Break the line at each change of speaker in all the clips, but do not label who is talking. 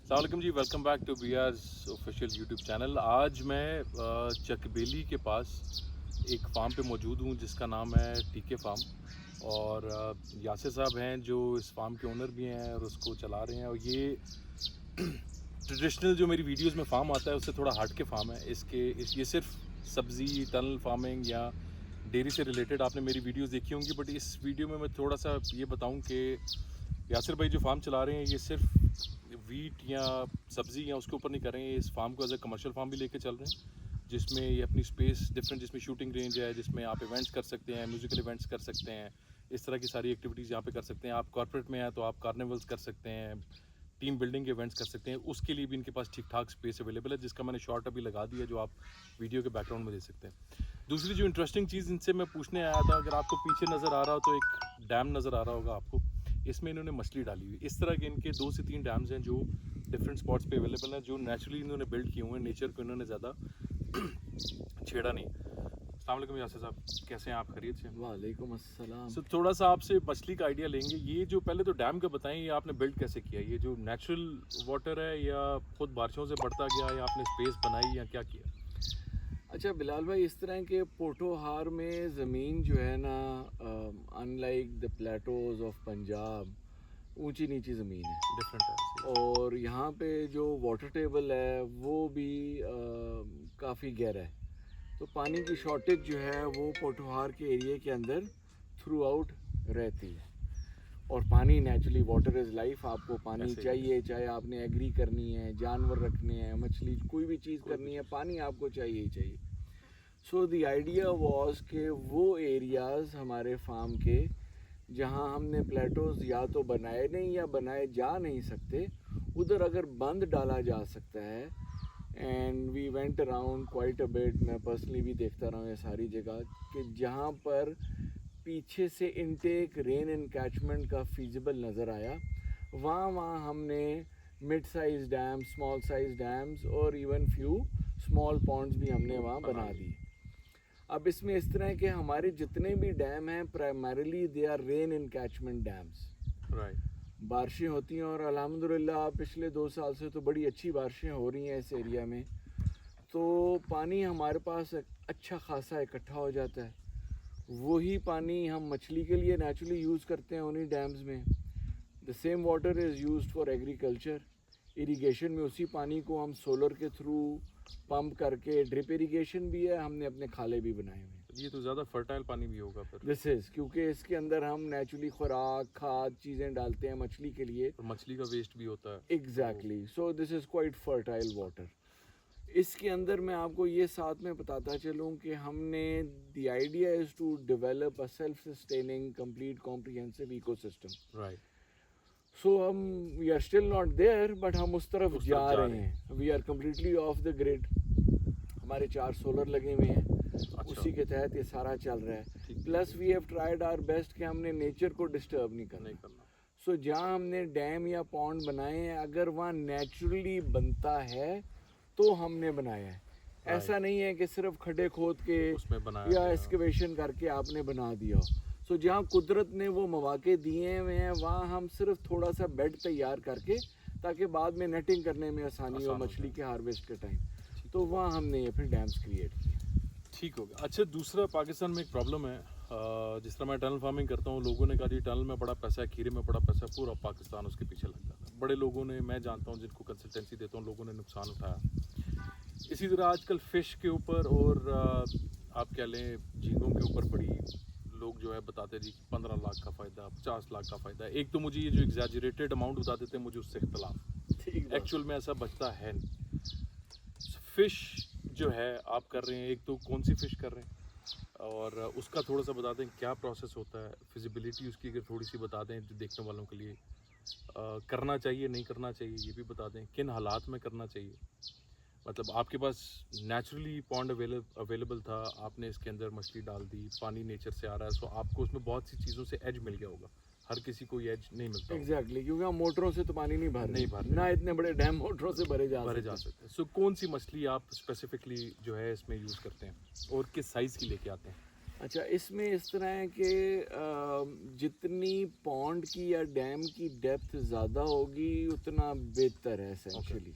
अस्सलाम जी, welcome back to BR's official YouTube channel. आज मैं चकबेली के पास एक फार्म पे मौजूद हूँ जिसका नाम है टीके फार्म। और यासिर साहब हैं जो इस फार्म के ओनर भी हैं और उसको चला रहे हैं। और ये ट्रेडिशनल जो मेरी वीडियोस में फार्म आता है उससे थोड़ा हट के फार्म है। ये सिर्फ सब्ज़ी टनल फार्मिंग या डेयरी से रिलेटेड आपने मेरी वीडियोस देखी होंगी, बट इस वीडियो में मैं थोड़ा सा ये बताऊं कि यासिर भाई जो फार्म चला रहे हैं ये सिर्फ वीट या सब्ज़ी या उसके ऊपर नहीं कर रहे हैं। इस फार्म को एज ए कमर्शियल फार्म भी लेके चल रहे हैं, जिसमें ये अपनी स्पेस डिफरेंट, जिसमें शूटिंग रेंज है, जिसमें आप इवेंट्स कर सकते हैं, म्यूज़िकल इवेंट्स कर सकते हैं, इस तरह की सारी एक्टिविटीज़ यहाँ पे कर सकते हैं। आप कॉर्पोरेट में हैं तो आप कार्निवल्स कर सकते हैं, टीम बिल्डिंग के इवेंट्स कर सकते हैं। उसके लिए भी इनके पास ठीक ठाक स्पेस अवेलेबल है, जिसका मैंने शॉर्ट अभी लगा दिया जो आप वीडियो के बैकग्राउंड में दे सकते हैं। दूसरी जो इंटरेस्टिंग चीज़ इनसे मैं पूछने आया था, अगर आपको पीछे नज़र आ रहा हो तो एक डैम नज़र आ रहा होगा आपको, इसमें इन्होंने मछली डाली हुई। इस तरह के इनके 2 से 3 डैम्स हैं जो डिफरेंट स्पॉट्स पे अवेलेबल हैं, जो नेचुरली इन्होंने बिल्ड किए हुए हैं। नेचर को इन्होंने ज़्यादा छेड़ा नहीं। अस्सलाम वालेकुम यासिर साहब, कैसे हैं आप? खैरियत से?
वालेकुम अस्सलाम।
सो थोड़ा सा आपसे मछली का आइडिया लेंगे। ये जो पहले तो डैम का बताएं, ये आपने बिल्ड कैसे किया? ये जो नेचुरल वाटर है या खुद बारिशों से बढ़ता गया या आपने स्पेस बनाई या क्या किया?
अच्छा बिलाल भाई, इस तरह के पोटोहार में ज़मीन जो है ना, unlike the Plato's of Punjab, ऊंची नीची ज़मीन है।
डिफरेंट है।
और यहाँ पे जो वाटर टेबल है वो भी काफ़ी गहरा है, तो पानी की शॉर्टेज जो है वो पोटोहार के एरिया के अंदर थ्रू आउट रहती है। और पानी नेचुरली, वाटर इज़ लाइफ, आपको पानी चाहिए, चाहे आपने एग्री करनी है, जानवर रखने हैं, मछली, कोई भी चीज़ करनी है, पानी आपको चाहिए ही चाहिए। सो द आइडिया वाज कि वो एरियाज़ हमारे फार्म के जहाँ हमने प्लेटोज या तो बनाए नहीं या बनाए जा नहीं सकते, उधर अगर बंद डाला जा सकता है। And we went around quite a bit, मैं पर्सनली भी देखता रहा हूँ ये सारी जगह, कि जहाँ पर पीछे से इनटेक रेन एंड कैचमेंट का फीजिबल नज़र आया, वहाँ हमने mid size dam, small size dams और इवन फ्यू स्मॉल पॉन्ड्स भी हमने वहाँ बना दिए। अब इसमें इस तरह के हमारे जितने भी डैम हैं primarily they are rain and catchment dams.
Right.
बारिशें होती हैं और अल्हम्दुलिल्लाह पिछले 2 साल से तो बड़ी अच्छी बारिशें हो रही हैं इस एरिया में, तो पानी हमारे पास अच्छा खासा इकट्ठा हो जाता है। वही पानी हम मछली के लिए नेचुरली यूज़ करते हैं उन्हीं डैम्स में। The same water is used for agriculture. Irrigation में उसी पानी को हम सोलर के थ्रू पंप करके, ड्रिप इरिगेशन भी है, हमने अपने खाले भी बनाए हुए हैं।
ये तो ज़्यादा फर्टाइल पानी भी होगा फिर।
दिस इज़ क्योंकि इसके अंदर हम नेचुरली खुराक, खाद, चीज़ें डालते हैं मछली के लिए।
और मछली का वेस्ट भी होता है।
Exactly, so this is quite fertile water. इसके अंदर मैं आपको ये साथ में बताता चलूँ कि हमने the idea is to develop a self sustaining complete comprehensive ecosystem.
Right.
So हम we are still not there, but हम उस तरफ जा रहे हैं। We are completely off the grid. हमारे 4 सोलर लगे हुए हैं, उसी के तहत ये सारा चल रहा है। Plus we have tried our best कि हमने नेचर को डिस्टर्ब नहीं करना। सो जहाँ हमने डैम या पॉन्ड बनाए हैं, अगर वहाँ नेचुरली बनता है तो हमने बनाया है। ऐसा नहीं है कि सिर्फ खड्डे खोद के या एक्सकेवेशन करके आपने बना दिया। सो जहाँ कुदरत ने वो मौके दिए हुए हैं, वहाँ हम सिर्फ थोड़ा सा बेड तैयार करके, ताकि बाद में नेटिंग करने में आसानी हो मछली के हार्वेस्ट के टाइम, तो वहाँ हमने ये फिर डैम्स क्रिएट किए।
ठीक हो गया। अच्छा, दूसरा, पाकिस्तान में एक प्रॉब्लम है, जिस तरह मैं टनल फार्मिंग करता हूँ, लोगों ने कहा जी टनल में बड़ा पैसा है, खीरे में बड़ा पैसा है, पूरा पाकिस्तान उसके पीछे लग जाता है। बड़े लोगों ने, मैं जानता हूँ जिनको कंसल्टेंसी देता हूँ, लोगों ने नुकसान उठाया। इसी तरह आजकल फ़िश के ऊपर और आप कह लें झींगों के ऊपर बड़ी लोग जो है बताते हैं जी 15 लाख का फ़ायदा, 50 लाख का फ़ायदा। एक तो मुझे ये जो एग्जैजरेटेड अमाउंट बता देते हैं, मुझे उससे इख्तलाफ, एक्चुअल में ऐसा बचता है नहीं। फ़िश जो है आप कर रहे हैं, एक तो कौन सी फ़िश कर रहे हैं और उसका थोड़ा सा बता दें क्या प्रोसेस होता है, फिजिबिलिटी उसकी अगर थोड़ी सी बता दें जो देखने वालों के लिए, करना चाहिए नहीं करना चाहिए ये भी बता दें, किन हालात में करना चाहिए। मतलब आपके पास नेचुरली पॉन्ड अवेलेबल था, आपने इसके अंदर मछली डाल दी, पानी नेचर से आ रहा है, सो आपको उसमें बहुत सी चीज़ों से एज मिल गया होगा। हर किसी को ये एज नहीं मिलता।
एग्जैक्टली, क्योंकि हम मोटरों से तो पानी नहीं भर ना, इतने बड़े डैम मोटरों से भरे जा सकते।
सो कौन सी मछली आप स्पेसिफिकली जो है इसमें यूज़ करते हैं और किस साइज़ की लेके आते हैं?
अच्छा, इसमें इस तरह है कि जितनी पॉन्ड की या डैम की डेप्थ ज़्यादा होगी उतना बेहतर है एसेंशली।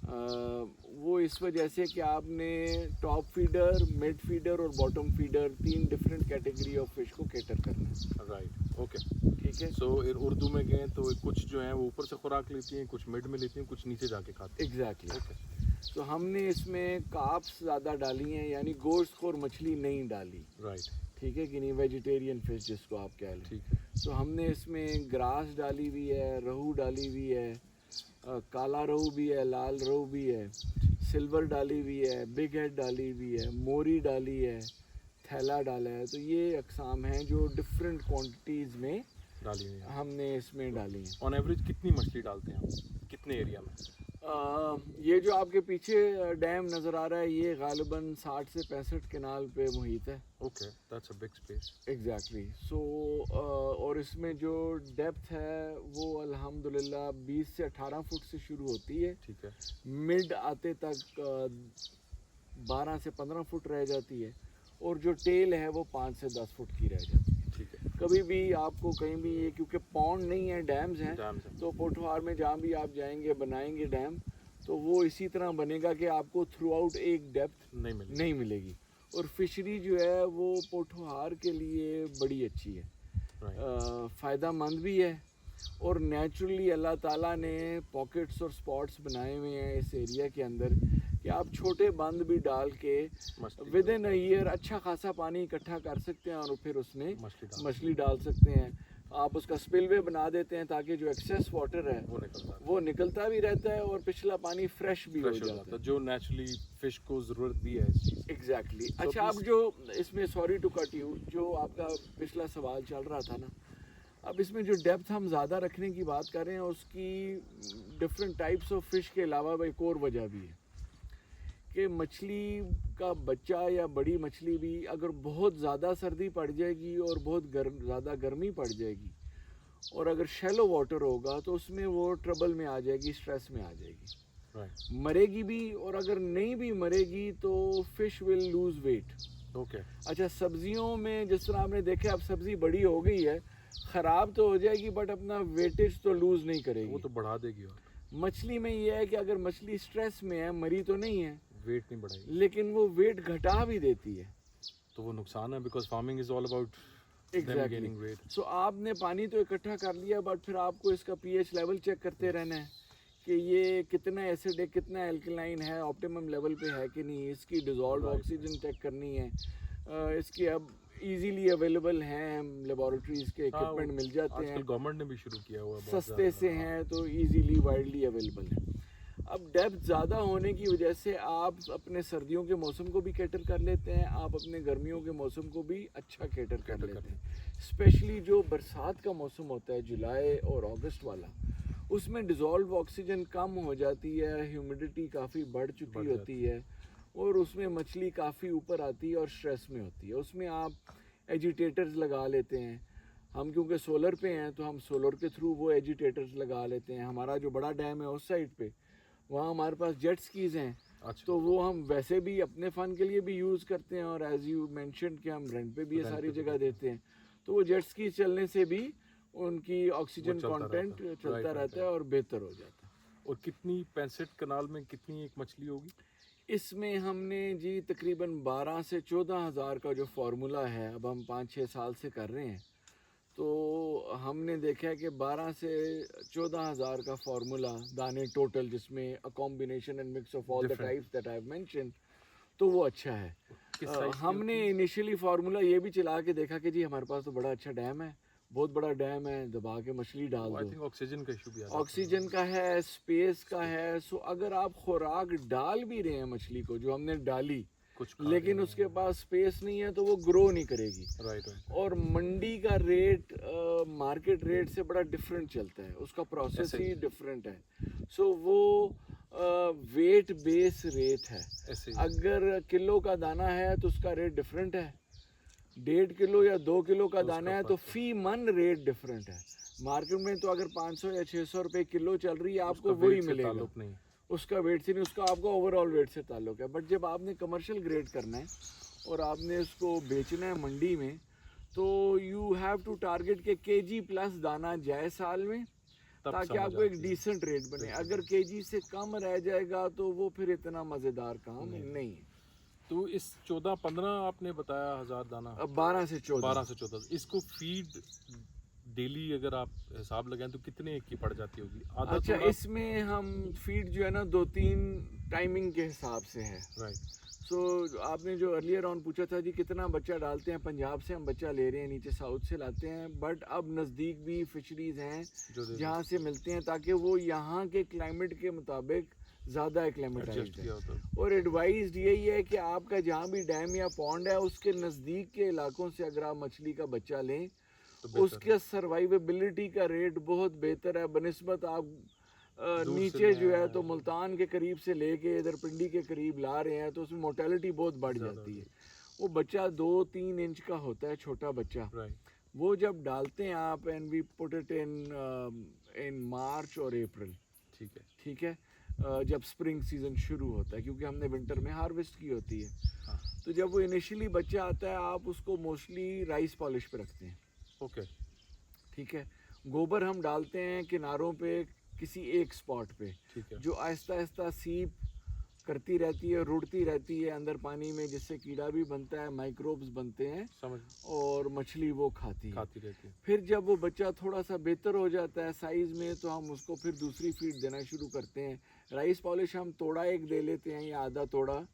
वो इस वजह से कि आपने टॉप फीडर, मिड फीडर और bottom feeder 3 different category of fish को कैटर करना है।
Right, okay.
ठीक है।
सो उर्दू में गए तो कुछ जो हैं वो ऊपर से खुराक लेती हैं, कुछ मिड में लेती हैं, कुछ नीचे जाके खाती हैं।
एग्जैक्टली।
ओके,
तो हमने इसमें कार्प्स ज़्यादा डाली हैं, यानी गोश्त खोर मछली नहीं डाली।
राइट,
ठीक है कि नहीं, वेजिटेरियन फिश जिसको आप कह लें।
ठीक है।
तो हमने इसमें ग्रास डाली हुई है, रहू डाली हुई है, काला रहू भी है, लाल रहू भी है, सिल्वर डाली हुई है, बिग हेड डाली हुई है, मोरी डाली है, थैला डाला है। तो ये अकसाम हैं जो डिफरेंट क्वांटिटीज़ में
डाली हुई है।
हमने इसमें डाली हैं।
ऑन एवरेज कितनी मछली डालते हैं आप, कितने एरिया में?
ये जो आपके पीछे डैम नज़र आ रहा है ये गालिबन 60 से 65 कनाल पे मुहित है।
Okay, that's a big space.
Exactly. So और इसमें जो डेप्थ है वो अल्हम्दुलिल्लाह 20 से 18 फुट से शुरू होती है।
ठीक है,
मिड आते तक 12 से 15 फुट रह जाती है, और जो टेल है वो 5 से 10 फुट की रह जाती है।
ठीक है।
कभी भी आपको कहीं भी ये, क्योंकि पॉन्ड नहीं है, डैम्स हैं,
डैम्स हैं।
तो पोठवार में जहाँ भी आप जाएंगे बनाएंगे डैम, तो वो इसी तरह बनेगा कि आपको थ्रू आउट एक डेप्थ
नहीं मिली।
नहीं मिलेगी। और फिशरी जो है वो पोठवार के लिए बड़ी अच्छी है, फ़ायदेमंद भी है, और नेचुरली अल्लाह ताला ने पॉकेट्स और स्पॉट्स बनाए हुए हैं इस एरिया के अंदर कि आप छोटे बंद भी डाल के विद इन अ ईयर अच्छा खासा पानी इकट्ठा कर सकते हैं और फिर उसमें मछली डाल सकते हैं। आप उसका स्पिलवे बना देते हैं ताकि जो एक्सेस वाटर है वो निकलता भी रहता है और पिछला पानी फ्रेश भी हो जाता है,
जो नेचुरली फिश को ज़रूरत भी है।
एग्जैक्टली। अच्छा, अब जो इसमें, सॉरी टू कट यू, जो आपका पिछला सवाल चल रहा था ना, अब इसमें जो डेप्थ हम ज़्यादा रखने की बात कर रहे हैं उसकी डिफरेंट टाइप्स ऑफ फिश के अलावा एक और वजह भी है कि मछली का बच्चा या बड़ी मछली भी अगर बहुत ज़्यादा सर्दी पड़ जाएगी और बहुत ज़्यादा गर्मी पड़ जाएगी और अगर शैलो वाटर होगा तो उसमें वो ट्रबल में आ जाएगी, स्ट्रेस में आ जाएगी, मरेगी भी, और अगर नहीं भी मरेगी तो fish will lose weight.
Okay.
अच्छा, सब्जियों में जिस तरह आपने देखा अब सब्ज़ी बड़ी हो गई है, ख़राब तो हो जाएगी बट अपना वेटेज तो लूज़ नहीं करेगी,
वो तो बढ़ा देगी। और
मछली में ये है कि अगर मछली स्ट्रेस में है, मरी तो नहीं है,
वेट नहीं बढ़ाएगी,
लेकिन वो वेट घटा भी देती है,
तो वो नुकसान है, because farming is all about gaining weight.
So आपने पानी तो इकट्ठा कर लिया बट फिर आपको इसका पीएच लेवल चेक करते रहना है कि ये कितना एसिड है, कितना एल्कलाइन है, ऑप्टिमम लेवल पे है कि नहीं, इसकी डिजॉल्व ऑक्सीजन चेक करनी है। इसके अब इजीली अवेलेबल हैं, लेबोरेटरीज के इक्विपमेंट मिल जाते हैं,
गवर्नमेंट ने भी शुरू किया हुआ है,
सस्ते से हैं तो इजीली वाइडली अवेलेबल है। अब डेप्थ ज़्यादा होने की वजह से आप अपने सर्दियों के मौसम को भी कैटर कर लेते हैं, आप अपने गर्मियों के मौसम को भी अच्छा कैटर कर लेते हैं। स्पेशली जो बरसात का मौसम होता है जुलाई और अगस्त वाला, उसमें डिज़ोल्व ऑक्सीजन कम हो जाती है, ह्यूमिडिटी काफ़ी बढ़ चुकी होती है और उसमें मछली काफ़ी ऊपर आती है और स्ट्रेस में होती है। उसमें आप एजिटेटर्स लगा लेते हैं, हम क्योंकि सोलर पे हैं तो हम सोलर के थ्रू वो एजिटेटर्स लगा लेते हैं। हमारा जो बड़ा डैम है उस साइड पे, वहाँ हमारे पास जेट स्कीज़ हैं।
अच्छा।
तो वो हम वैसे भी अपने फ़न के लिए भी यूज़ करते हैं और एज यू मेंशन कि हम रेंट पे भी ये सारी जगह देते हैं। तो वो जेट स्कीज़ चलने से भी उनकी ऑक्सीजन कंटेंट चलता रहता है और बेहतर हो जाता है।
और कितनी 65 कनाल में कितनी एक मछली होगी?
इसमें हमने जी तकरीबन 12 से 14 हज़ार का जो फार्मूला है, अब हम 5-6 साल से कर रहे हैं, तो हमने देखा है कि 12 से 14 हज़ार का फार्मूला दाने टोटल, जिसमें a combination and mix of all the types that I have mention, तो वो अच्छा है। हमने इनिशियली फार्मूला ये भी चला के देखा कि जी हमारे पास तो बड़ा अच्छा डैम है, बहुत बड़ा डैम है, दबा के मछली डाल दो।
ऑक्सीजन का इशू भी आता है,
ऑक्सीजन का है, स्पेस का है। सो अगर आप खुराक डाल भी रहे हैं मछली को, जो हमने डाली, लेकिन उसके पास स्पेस नहीं है तो वो ग्रो नहीं करेगी।
राइट।
और मंडी का रेट मार्केट रेट से बड़ा डिफरेंट चलता है, उसका प्रोसेस ही डिफरेंट है। सो वो वेट बेस रेट है। अगर किलो का दाना है तो उसका रेट डिफरेंट है, 1.5 किलो या 2 किलो का दाना है तो फी मन रेट डिफरेंट है। मार्केट में तो अगर 500 या 600 रुपए किलो चल रही है, आपको वही मिलेगा, उसका वेट से नहीं, उसका आपका ओवरऑल वेट से ताल्लुक है। बट जब आपने कमर्शियल ग्रेड करना है और आपने इसको बेचना है मंडी में, तो यू हैव टू टारगेट के केजी प्लस दाना जाए साल में,
तब
ताकि
समझ
आपको एक
आती है।
डिसेंट रेट बने।
बिल्कुल।
अगर केजी से कम रह जाएगा तो वो फिर इतना मज़ेदार काम
नहीं।
नहीं है।
तो इस 14-15 आपने बताया हज़ार दाना,
अब 12 से 14।
12 से 14, इसको फीड डेली अगर आप हिसाब लगाएं तो कितने की पड़ जाती होगी? आधा
अच्छा,
थोड़ा?
इसमें हम फीड जो है ना 2-3 टाइमिंग के हिसाब से है।
राइट।
सो आपने जो अर्लियर ऑन पूछा था जी कितना बच्चा डालते हैं, पंजाब से हम बच्चा ले रहे हैं, नीचे साउथ से लाते हैं, बट अब नज़दीक भी फिशरीज़ हैं
जो दे
जहाँ से मिलते हैं, ताकि वो यहाँ के क्लाइमेट के मुताबिक ज़्यादा
एडजस्ट
एक्लेमेटाइज्ड है।
किया होता।
और एडवाइज यही है कि आपका जहाँ भी डैम या पॉन्ड है उसके नज़दीक के इलाकों से अगर आप मछली का बच्चा लें,
तो बेहतर
उसके सर्वाइवेबिलिटी का रेट बहुत बेहतर है बनिस्बत आप
दूर से
नीचे
ले
जो है
आए
तो
हैं।
मुल्तान के करीब से लेके इधर पिंडी के करीब ला रहे हैं, तो उसमें मोर्टेलिटी बहुत बढ़
ज़्यादा
जाती है।
होती
वो बच्चा 2-3 इंच का होता है, छोटा बच्चा।
राइट।
वो जब डालते हैं आप, and we put it in March और अप्रैल,
ठीक है।
ठीक है, जब स्प्रिंग सीजन शुरू होता है, क्योंकि हमने विंटर में हार्वेस्ट की होती है।
हाँ।
तो जब वो इनिशियली बच्चा आता है आप उसको मोस्टली राइस पॉलिश पे रखते हैं,
ओके।
ठीक है। गोबर हम डालते हैं किनारों पे किसी एक स्पॉट पे,
ठीक है।
जो आहिस्ता आहिस्ता सीप करती रहती है, रुड़ती रहती है अंदर पानी में, जिससे कीड़ा भी बनता है, माइक्रोब्स बनते हैं
समझ
और मछली वो खाती है।
खाती रहती है।
फिर जब वो बच्चा थोड़ा सा बेहतर हो जाता है साइज़ में, तो हम उसको फिर दूसरी फीड देना शुरू करते हैं। राइस पॉलिश हम तोड़ा एक दे लेते हैं या आधा तोड़ा,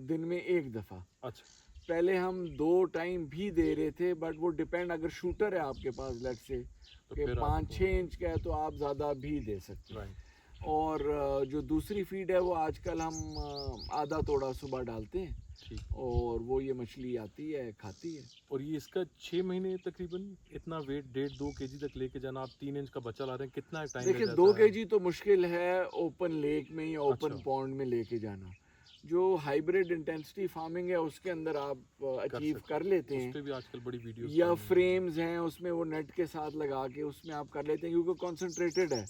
दिन में एक दफ़ा।
अच्छा।
पहले हम 2 टाइम भी दे रहे थे, बट वो डिपेंड, अगर शूटर है आपके पास लेट से
तो
कि
फिर
5-6 इंच का है तो आप ज़्यादा भी दे सकते हैं।
राइट।
और जो दूसरी फीड है वो आजकल हम आधा तोड़ा सुबह डालते हैं,
ठीक।
और वो ये मछली आती है, खाती है।
और ये इसका 6 महीने तकरीबन इतना वेट 1.5-2 केजी तक लेके जाना, आप 3 इंच का बच्चा ला रहे हैं, कितना टाइम लग
देखिए
जाता
2
है?
केजी तो मुश्किल है ओपन लेक में या ओपन
अच्छा।
पॉन्ड में लेके जाना। जो हाइब्रिड इंटेंसिटी फार्मिंग है उसके अंदर आप अचीव
सकते
कर लेते
उस
हैं,
पे भी आजकल बड़ी वीडियोस
या फ्रेम्स हैं उसमें वो नेट के साथ लगा के उसमें आप कर लेते हैं, क्योंकि कॉन्सेंट्रेटेड है,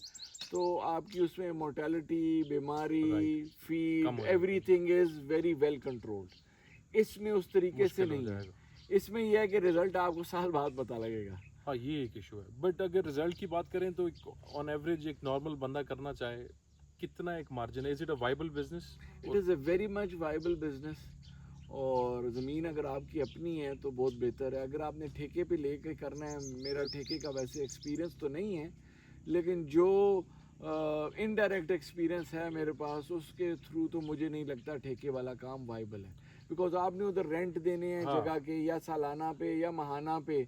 तो आपकी उसमें मोर्टेलिटी, बीमारी,
कम
फीड,
हो जाती है।
Everything is very well controlled. इसमें उस तरीके से
मुश्किल हो
नहीं है।
जाएगा।
इसमें यह है कि रिजल्ट आपको साल बाद पता लगेगा।
हाँ, ये एक इशू है। बट अगर रिजल्ट की बात करें तो ऑन एवरेज एक नॉर्मल बंदा करना चाहे, कितना एक मार्जिन है? Is it a viable business?
It is a very much viable business. और ज़मीन अगर आपकी अपनी है तो बहुत बेहतर है। अगर आपने ठेके पे लेके करना है, मेरा ठेके का वैसे एक्सपीरियंस तो नहीं है, लेकिन जो इनडायरेक्ट एक्सपीरियंस है मेरे पास, उसके थ्रू तो मुझे नहीं लगता ठेके वाला काम वाइबल है। बिकॉज आपने उधर रेंट देने हैं
हाँ।
जगह के, या सालाना पे या महाना पे।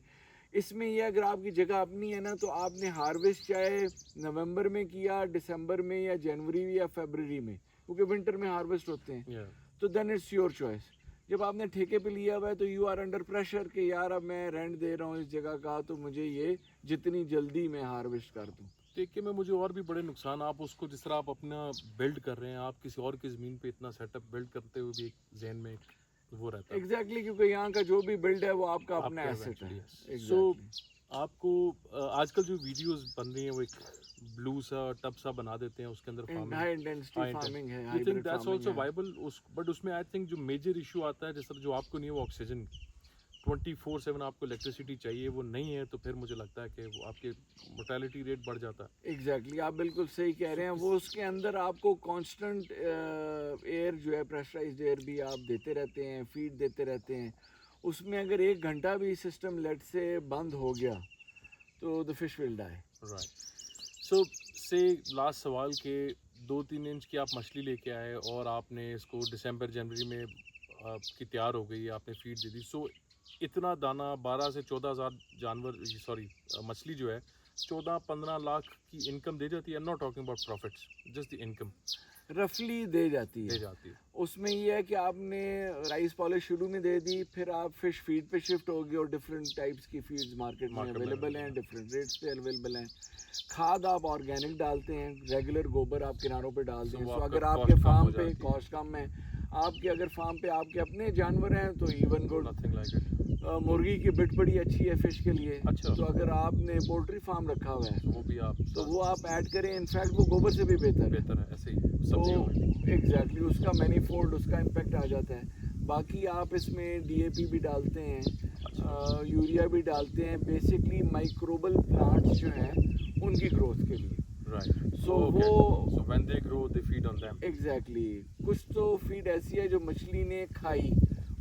इसमें ये अगर आपकी जगह अपनी है ना, तो आपने हार्वेस्ट चाहे नवंबर में किया, दिसंबर में, या जनवरी या फरवरी में, क्योंकि विंटर में हार्वेस्ट होते हैं,
या
तो देन इट्स योर चॉइस। जब आपने ठेके पे लिया हुआ है तो यू आर अंडर प्रेशर कि यार अब मैं रेंट दे रहा हूँ इस जगह का, तो मुझे ये जितनी जल्दी मैं हार्वेस्ट कर दूँ।
ठेके में मुझे और भी बड़े नुकसान, आप उसको जिस तरह आप अपना बिल्ड कर रहे हैं, आप किसी और की ज़मीन पे इतना सेटअप बिल्ड करते हुए भी एक जहन में एक वो रहता है।
एग्जैक्टली, क्योंकि यहाँ का जो भी बिल्ड है वो आपका अपना
आपका
एसेट है।
eventually, yes. So, आपको आजकल जो वीडियोस बन रही हैं वो एक ब्लू सा टब सा बना देते हैं, उसके अंदर
हाई
फार्मिंग।
इंटेंसिटी फार्मिंग है,
you think
hybrid
that's
farming
also
है।
वाइबल? बट उसमें आई थिंक जो मेजर इशू आता है, जैसे जो आपको नहीं है वो ऑक्सीजन, 24/7 आपको इलेक्ट्रिसिटी चाहिए, वो नहीं है, तो फिर मुझे लगता है कि वो आपके मोर्टेलिटी रेट बढ़ जाता है।
एग्जैक्टली, आप बिल्कुल सही कह रहे हैं। वो उसके अंदर आपको कांस्टेंट एयर जो है, प्रेशराइज्ड एयर भी आप देते रहते हैं, फीड देते रहते हैं। उसमें अगर 1 घंटा भी सिस्टम लेट से बंद हो गया तो the fish will die.
Right. So से लास्ट सवाल के 2-3 इंच की आप मछली लेके आए और आपने इसको दिसंबर जनवरी में आपकी तैयार हो गई, आपने फीड दे दी। सो इतना दाना 12 से 14 हज़ार जानवर, सॉरी मछली जो है 14-15 लाख की इनकम दे जाती है। Not talking about profits, just the income
रफली दे जाती
दे
है।
जाती है।
उसमें ये है कि आपने राइस पॉलिश शुरू में दे दी, फिर आप फिश फीड पे शिफ्ट हो गए, और डिफरेंट टाइप्स की फीड्स मार्केट में
Market में
अवेलेबल हैं,
available
डिफरेंट रेट्स पे अवेलेबल हैं। खाद आप ऑर्गेनिक डालते हैं, रेगुलर गोबर आप किनारों पे डाल
So
दें।
वो
सो
आपका
अगर
cost
आपके
कम हो
फार्म पे
जाती है।
कॉस्ट कम है, आपके अगर फार्म पे आपके अपने जानवर हैं तो even good.
Nothing like it.
मुर्गी की बिट बड़ी अच्छी है फिश के लिए।
अच्छा।
तो अगर आपने पोल्ट्री फार्म रखा हुआ है
वो भी आप
तो वो आप ऐड करें, इनफैक्ट वो गोबर से भी बेहतर है।
बेहतर है, ऐसे ही
तो
सब्जियों में।
एग्जैक्टली उसका मैनीफोल्ड उसका इम्पैक्ट आ जाता है। बाकी आप इसमें डीएपी भी डालते हैं, यूरिया भी डालते हैं, बेसिकली माइक्रोबल प्लांट्स जो हैं उनकी ग्रोथ के लिए।
राइट,
So
ओके,
वो-
so when they grow they feed on them.
Exactly कुछ तो फीड ऐसी है जो मछली ने खाई,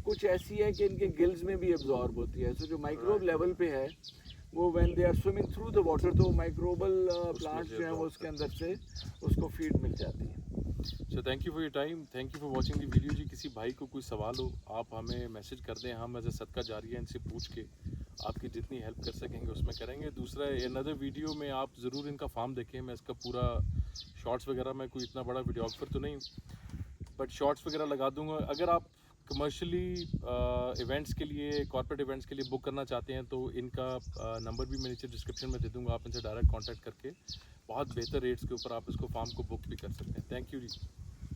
कुछ ऐसी है कि इनके गिल्स में भी एब्जॉर्ब होती है। सो जो माइक्रोब
Right.
लेवल पे है वो when they are swimming through the water, तो माइक्रोबल प्लांट्स
से
जो हैं वो
absorb
उसके अंदर से उसको फीड मिल जाती है।
So thank you for your time, thank you for watching the video जी। किसी भाई को कोई सवाल हो आप हमें मैसेज कर दें, हम एज ए सदका जारिया इनसे पूछ के आपकी जितनी हेल्प कर सकेंगे उसमें करेंगे। दूसरा अनदर वीडियो में आप ज़रूर इनका फार्म देखें। मैं इसका पूरा शॉर्ट्स वगैरह, मैं कोई इतना बड़ा वीडियोग्राफर तो नहीं हूँ, बट शॉर्ट्स वगैरह लगा दूंगा। अगर आप कमर्शियली इवेंट्स के लिए, कॉर्पोरेट इवेंट्स के लिए बुक करना चाहते हैं तो इनका नंबर भी मैं नीचे डिस्क्रिप्शन में दे दूंगा, आप इनसे डायरेक्ट कांटेक्ट करके बहुत बेहतर रेट्स के ऊपर आप इसको फार्म को बुक भी कर सकते हैं। थैंक यू जी,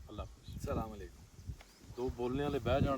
अल्लाह हाफ़िज़।
सलाम अलैकुम।
दो बोलने वाले बह जान।